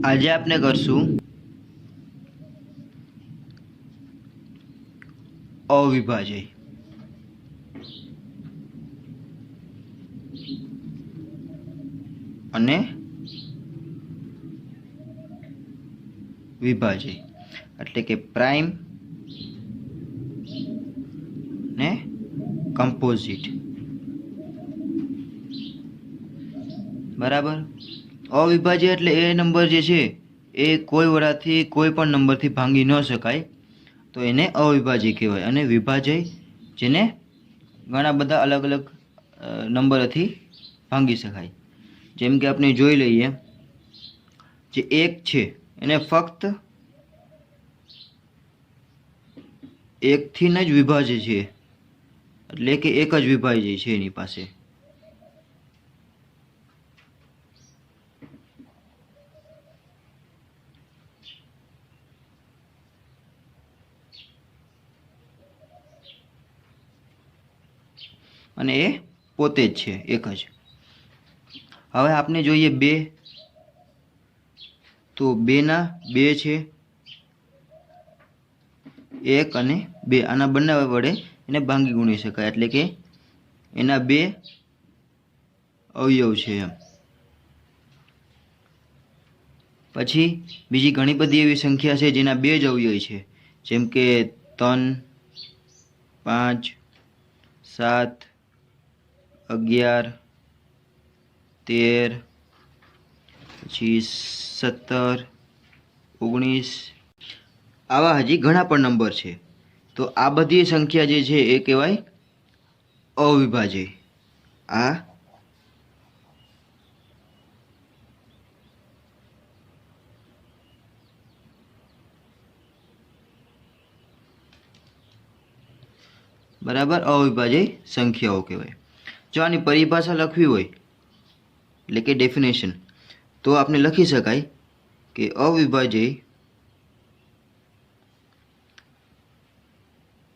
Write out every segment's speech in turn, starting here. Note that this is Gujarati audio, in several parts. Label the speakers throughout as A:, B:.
A: આજે આપણે કરશું અવિભાજ્ય અને વિભાજ્ય એટલે કે પ્રાઇમ ને કમ્પોઝિટ. બરાબર. અવિભાજ્ય એટલે એ નંબર જે છે એ કોઈ વડાથી કોઈ પણ નંબરથી ભાંગી ન શકાય, તો એને અવિભાજ્ય કહેવાય. અને વિભાજ્ય જેને ઘણા બધા અલગ અલગ નંબરથી ભાંગી શકાય. જેમ કે આપણે જોઈ લઈએ, જે 1 છે એને ફક્ત 1 થી જ વિભાજ્ય છે, એટલે કે એક જ વિભાજ્ય છે એની પાસે. અને એ પોતે જ છે, એક જ. હવે આપણે જોઈએ 2, તો 2 ના 2 છે, 1 અને 2 આના બંને વડે એને ભાંગી ગુણી શકાય, એટલે કે એના 2 અવયવ છે એમ. પછી બીજી ઘણી બધી એવી સંખ્યા છે જેના 2 જ અવયવ છે, જેમ કે 3, 5, 7, 11, 13, પછી 17, 19, આવા હજી ઘણા પણ નંબર છે. તો આ બધી સંખ્યા જે છે એ કહેવાય અવિભાજ્ય. આ બરાબર અવિભાજ્ય સંખ્યાઓ કહેવાય. જો આની પરિભાષા લખવી હોય, એટલે કે ડેફિનેશન, તો આપણે લખી શકાય કે અવિભાજ્ય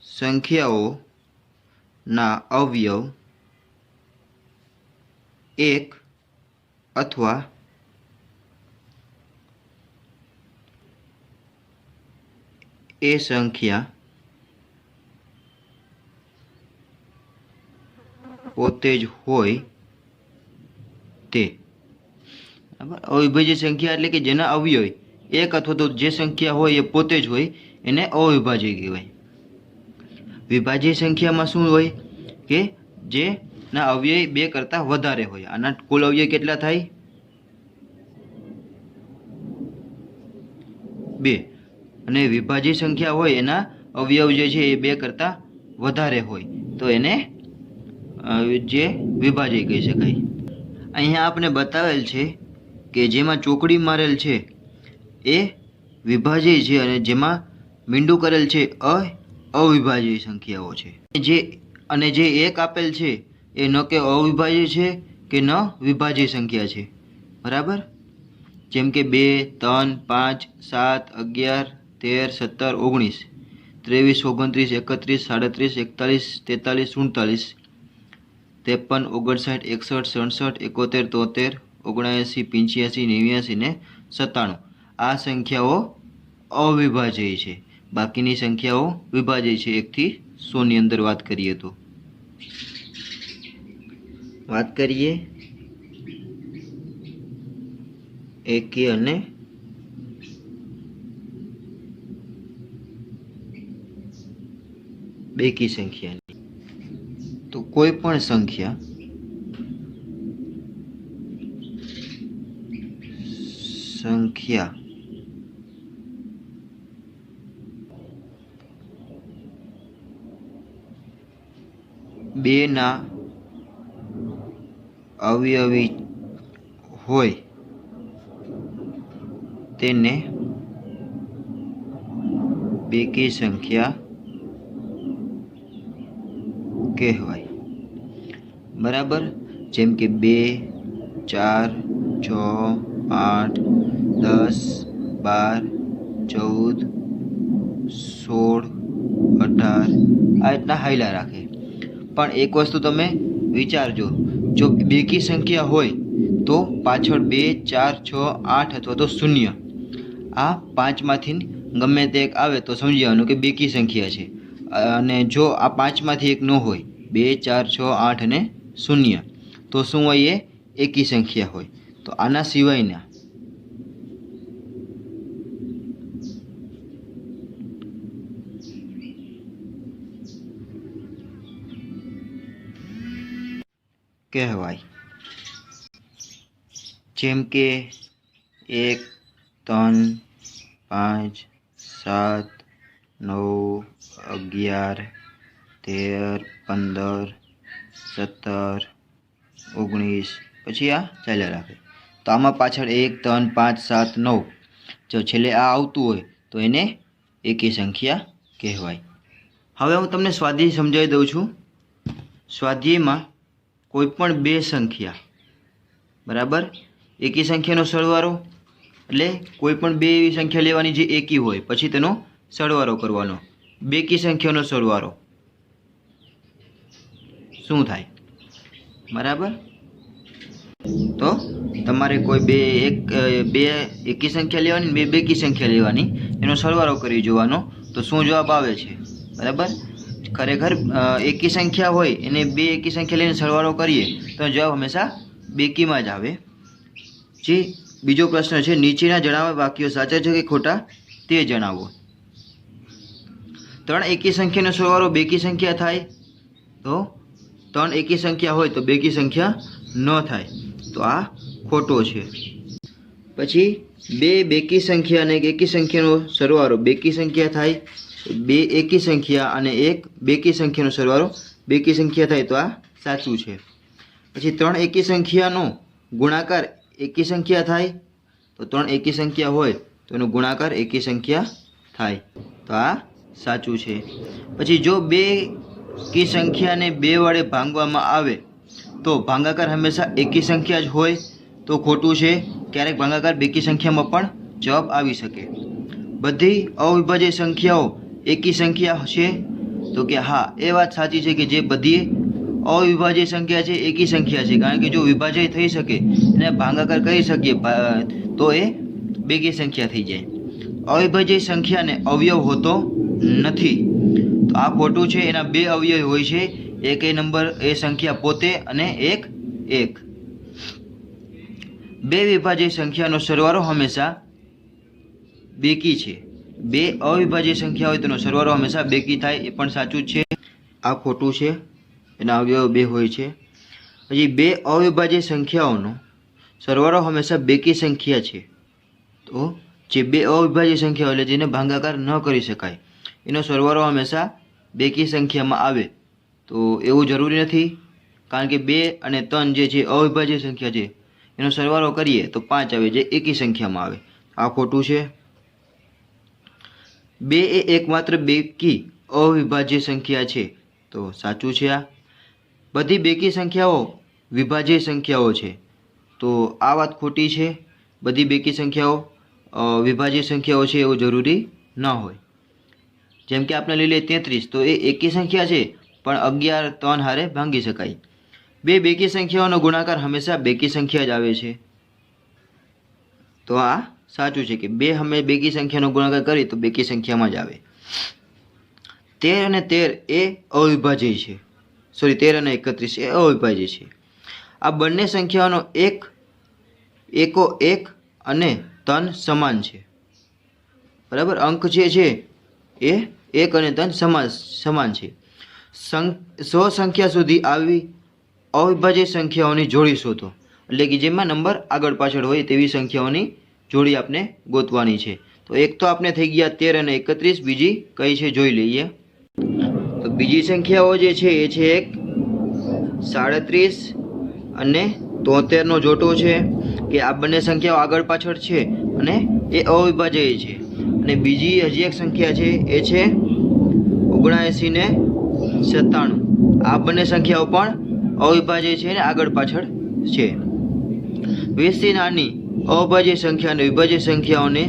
A: સંખ્યાઓના અવયવ એક અથવા એ સંખ્યા પોતે જ હોય તે. બરાબર. અવિભાજ્ય સંખ્યા એટલે કે જેના અવયવ એક અથવા તો જે સંખ્યા હોય એ પોતે જ હોય એને અવિભાજ્ય કહેવાય. વિભાજ્ય સંખ્યામાં શું હોય કે જેના અવયવ 2 કરતાં વધારે હોય. આના કુલ અવયવ કેટલા થાય? 2. અને વિભાજ્ય સંખ્યા હોય એના અવયવ જે છે એ 2 કરતાં વધારે હોય, તો એને જે વિભાજ્ય કહી શકાય. અહીંયા આપણે બતાવેલ છે કે જેમાં ચોકડી મારેલ છે એ વિભાજ્ય છે, અને જેમાં મીંડું કરેલ છે અવિભાજ્ય સંખ્યાઓ છે. જે 1 આપેલ છે એ ન કે અવિભાજ્ય છે કે ન વિભાજ્ય સંખ્યા છે. બરાબર. જેમ કે 2, 3, 5, 7, 11, 13, 17, 19, 23, 29, 31, 37, 41, 43, 47, 53, 59, 61, 67, 71, 73, 79, 85, 89 ને 97 આ સંખ્યાઓ અવિભાજ્ય છે. બાકીની સંખ્યાઓ વિભાજ્ય છે. 1 થી 100 ની અંદર વાત કરીએ તો. વાત કરીએ એકી અને બેકી સંખ્યાની. તો કોઈ પણ સંખ્યા બે ના અવયવી હોય તેને બેકી સંખ્યા કહેવાય. બરાબર. જેમ કે 2, 4, 6, 8, 10, 12, 14, 16, 18 આ રીતના હાઈલા રાખે. પણ એક વસ્તુ તમે વિચારજો, જો બેકી સંખ્યા હોય તો પાછળ 2, 4, 6, 8 અથવા તો 0 આ પાંચમાંથી ગમે તે એક આવે તો સમજી જવાનું કે બેકી સંખ્યા છે. અને જો આ પાંચમાંથી એક ન હોય, 2, 4, 6, 8 અને 0, તો શું હોય? એ એકી સંખ્યા હોય. તો આના સિવાયના કહેવાય. જેમ કે 1, 3, 5, 7, 9, 11, 13, 15, 17, 19, પછી આ ચાલ્યા રાખે. તો આમાં પાછળ 1, 3, 5, 7, 9 જો છેલ્લે આ આવતું હોય તો એને એકી સંખ્યા કહેવાય. હવે હું તમને સ્વાધ્યાય સમજાવી દઉં છું. સ્વાધ્યાયમાં કોઈ પણ બે સંખ્યા, બરાબર, એકી સંખ્યાનો સરવાળો એટલે કોઈ પણ બે એવી સંખ્યા લેવાની જે એકી હોય, પછી તેનો સરવાળો કરવાનો. બેકી સંખ્યાનો સરવાળો શું થાય? બરાબર. તો તમારે કોઈ બે એકી સંખ્યા લેવાની, બે બેકી સંખ્યા લેવાની, એનો સરવાળો કરી જોવાનો તો શું જવાબ આવે છે. બરાબર. ખરેખર એકી સંખ્યા હોય એને બે એકી સંખ્યા લઈને સરવાળો કરીએ તો જવાબ હંમેશા બેકીમાં જ આવે. જે બીજો પ્રશ્ન છે, નીચેના જણાવેલા વાક્યો સાચા છે કે ખોટા તે જણાવો. 3 એકી સંખ્યાનો સરવાળો બેકી સંખ્યા થાય, તો 3 એકી સંખ્યા હોય તો બેકી સંખ્યા ન થાય, તો આ ખોટો છે. પછી 2 બેકી સંખ્યા અને 1 એકી સંખ્યાનો સરવાળો બેકી સંખ્યા થાય, 2 એકી સંખ્યા અને 1 બેકી સંખ્યાનો સરવાળો બેકી સંખ્યા થાય, તો આ સાચું છે. પછી 3 એકી સંખ્યાનો ગુણાકાર એકી સંખ્યા થાય, તો 3 એકી સંખ્યા હોય તો એનો ગુણાકાર એકી સંખ્યા થાય, તો આ સાચું છે. પછી જો બેકી સંખ્યાને 2 વડે ભાંગવામાં આવે તો ભાગાકાર હંમેશા એકી સંખ્યા જ હોય, તો ખોટું છે. ક્યારેક ભાગાકાર બેકી સંખ્યામાં પણ જવાબ આવી શકે. બધી અવિભાજ્ય સંખ્યાઓ એકી સંખ્યા છે, તો કે હા, એ વાત સાચી છે કે જે બધી અવિભાજ્ય સંખ્યા છે એકી સંખ્યા છે. કારણ કે જો વિભાજ્ય થઈ શકે, એને ભાગાકાર કરી શકીએ તો એ બેકી સંખ્યા થઈ જાય. અવિભાજ્ય સંખ્યાને અવયવ હોતો નથી, તો આ ખોટું છે. એના બે અવયવ હોય છે, એક એ નંબર એ સંખ્યા પોતે અને એક. બે વિભાજ્ય સંખ્યાનો સરવાળો હંમેશા બેકી છે. બે અવિભાજ્ય સંખ્યા હોય તેનો સરવાળો હંમેશા બેકી થાય, એ પણ સાચું જ છે. આ ખોટું છે, એના અવયવ બે હોય છે. પછી બે અવિભાજ્ય સંખ્યાઓનો સરવાળો હંમેશા બેકી સંખ્યા છે, તો જે બે અવિભાજ્ય સંખ્યાઓ એટલે જેને ભાગાકાર ન કરી શકાય એનો સરવાળો હંમેશા બેકી સંખ્યામાં આવે, તો એવું જરૂરી નથી. કારણ કે 2 અને 3 જે છે અવિભાજ્ય સંખ્યા છે, એનો સરવાળો કરીએ તો 5 આવે, જે એકી સંખ્યામાં આવે. આ ખોટું છે. 2 એ એકમાત્ર બેકી અવિભાજ્ય સંખ્યા છે, તો સાચું છે. આ બધી બેકી સંખ્યાઓ વિભાજ્ય સંખ્યાઓ છે, તો આ વાત ખોટી છે. બધી બેકી સંખ્યાઓ વિભાજ્ય સંખ્યાઓ છે એવું જરૂરી ન હોય. જેમ કે આપણે લઈ લઈએ 33, તો એ એકી સંખ્યા છે પણ 11 3 હારે ભાંગી શકાય. બે બેકી સંખ્યાઓનો ગુણાકાર હંમેશા બેકી સંખ્યા જ આવે છે, તો આ સાચું છે કે બે બેકી સંખ્યાનો ગુણાકાર કરી તો બેકી સંખ્યામાં જ આવે. 13 અને 13 એ અવિભાજ્ય છે, 13 અને 31 એ અવિભાજ્ય છે. આ બંને સંખ્યાઓનો એકો એક અને તન સમાન છે. બરાબર. અંક જે છે એ 1 અને તન સમાન છે. 100 સંખ્યા સુધી આવી અવિભાજ્ય સંખ્યાઓની જોડી શોધો, એટલે કે જેમાં નંબર આગળ પાછળ હોય તેવી સંખ્યાઓની જોડી આપણે ગોતવાની છે. તો એક તો આપણે થઈ ગયા 13 અને 31, બીજી કઈ છે જોઈ લઈએ. તો બીજી સંખ્યાઓ જે છે એ છે એક 37 અને 73 નો જોટો છે, કે આ બંને સંખ્યાઓ આગળ પાછળ છે અને એ અવિભાજ્ય છે. અને બીજી હજી એક સંખ્યા છે એ છે 79 ને 97. આ બંને સંખ્યાઓ પણ અવિભાજ્ય છે અને આગળ પાછળ છે. 20 થી નાની અવિભાજ્ય સંખ્યા અને વિભાજ્ય સંખ્યાઓને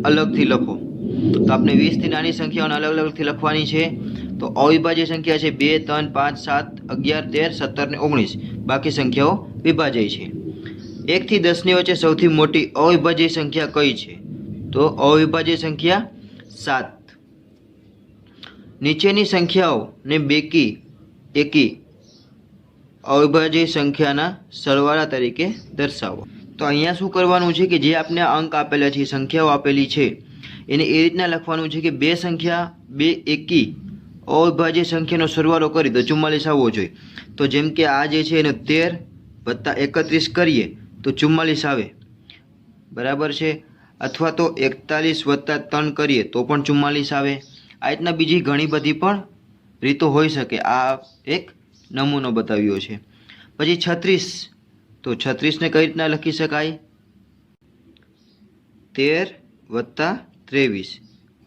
A: અલગથી લખો. તો આપણે 20 થી નાની સંખ્યાઓને અલગ અલગથી લખવાની છે. તો અવિભાજ્ય સંખ્યા છે 2, 3, 5, 7, 11, 13, 17 ને 19. બાકી સંખ્યાઓ વિભાજ્ય છે. 1 થી 10 ની વચ્ચે સૌથી મોટી અવિભાજ્ય સંખ્યા કઈ છે? તો અવિભાજ્ય સંખ્યા 7. નીચેની સંખ્યાઓને બેકી એકી અવિભાજ્ય સંખ્યાના સરવાળા તરીકે દર્શાવો. તો અહીંયા શું કરવાનું છે કે જે આપણે અંક આપેલા છે, સંખ્યાઓ આપેલી છે, એને એ રીતના લખવાનું છે કે બે સંખ્યા બે એકી અવિભાજ્ય સંખ્યાનો સરવાળો કરી તો 44 આવવો જોઈએ. તો જેમ કે આ જે છે એને 13 વત્તા 31 કરીએ તો 44 આવે, બરાબર છે. અથવા તો 41 વત્તા 3 કરીએ તો પણ 44 આવે. આ રીતના બીજી ઘણી બધી પણ રીતો હોઈ શકે. આ એક નમૂનો બતાવ્યો છે. પછી 36, તો 36 ને કઈ રીતના લખી શકાય? 13 વત્તા 23,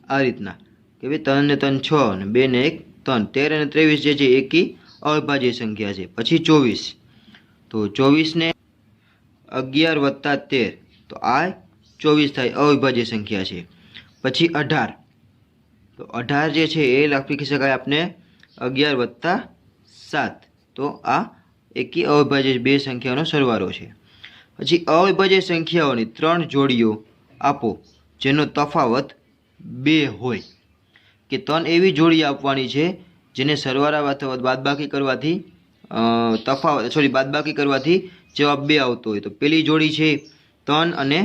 A: આ રીતના કે ભાઈ 3 ને 3 6 અને 2 ને 1 3. 13 અને 23 જે છે એકી અવિભાજ્ય સંખ્યા છે. પછી 24, તો 24 ને 11 વત્તા 13, તો આ 24 થાય, અવિભાજ્ય સંખ્યા છે. પછી 18, તો 18 જે છે એ લખી શકાય આપણે 11 વત્તા 7, તો આ એકી અવિભાજ્ય બે સંખ્યાઓનો સરવાળો છે. પછી અવિભાજ્ય સંખ્યાઓની 3 જોડીઓ આપો જેનો તફાવત 2 હોય, કે 3 એવી જોડી આપવાની છે જેને સરવાળા અથવા બાદબાકી કરવાથી બાદબાકી કરવાથી જવાબ 2 આવતો હોય. તો પેલી જોડી છે 3 અને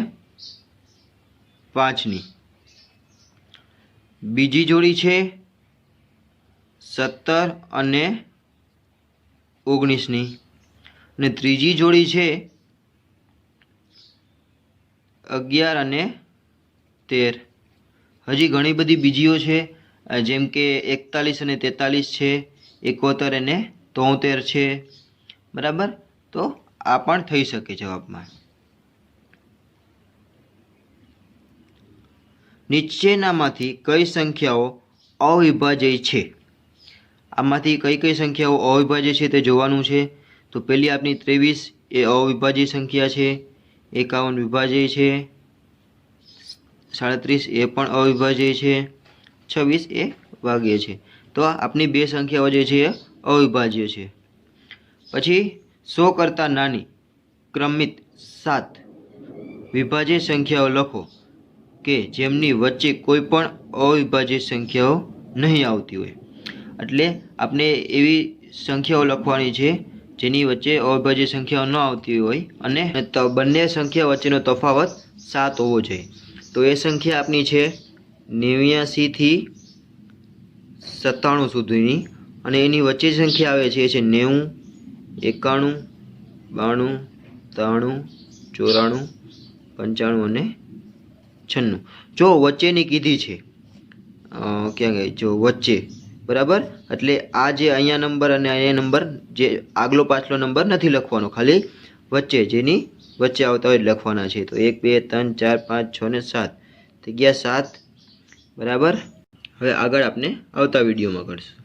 A: 5ની, બીજી જોડી છે 17 અને 19ની, અને ત્રીજી જોડી છે 11 અને 13. હજી ઘણી બધી બીજીઓ છે, જેમ કે 41 અને 43 છે, 71 અને 73 છે, બરાબર. તો આ પણ થઈ શકે જવાબમાં. નીચેનામાંથી કઈ સંખ્યાઓ અવિભાજ્ય છે? આમાંથી કઈ કઈ સંખ્યાઓ અવિભાજ્ય છે તે જોવાનું છે. તો પહેલી આપણી 23 એ અવિભાજ્ય સંખ્યા છે, 51 વિભાજ્ય છે, 37 એ પણ અવિભાજ્ય છે, 26 એ ભાગ્ય છે. તો આપણી બે સંખ્યાઓ જે છે એ અવિભાજ્ય છે. પછી 100 કરતાં નાની ક્રમિત 7 વિભાજ્ય સંખ્યાઓ લખો કે જેમની વચ્ચે કોઈ પણ અવિભાજ્ય સંખ્યાઓ નહીં આવતી હોય. એટલે આપણે એવી સંખ્યાઓ લખવાની છે જેની વચ્ચે અવિભાજ્ય સંખ્યાઓ ન આવતી હોય અને બંને સંખ્યા વચ્ચેનો તફાવત 7 હોવો જોઈએ. તો એ સંખ્યા આપણી છે 89 થી 97 સુધીની, અને એની વચ્ચે સંખ્યા આવે છે એ છે 90, 91, 92, 93, 94, 95 અને 96. જો વચ્ચેની કીધી છે, ક્યાં ગઈ? જો વચ્ચે, બરાબર. એટલે આ જે અહીંયા નંબર અને અહીંયા નંબર, જે આગલો પાછલો નંબર નથી લખવાનો, ખાલી વચ્ચે જેની વચ્ચે આવતા હોય લખવાના છે. તો 1 2 3 4 5 6 ને 7 થઈ ગયા 7, બરાબર. હવે આગળ આપણે આવતા વિડીયોમાં કરશું.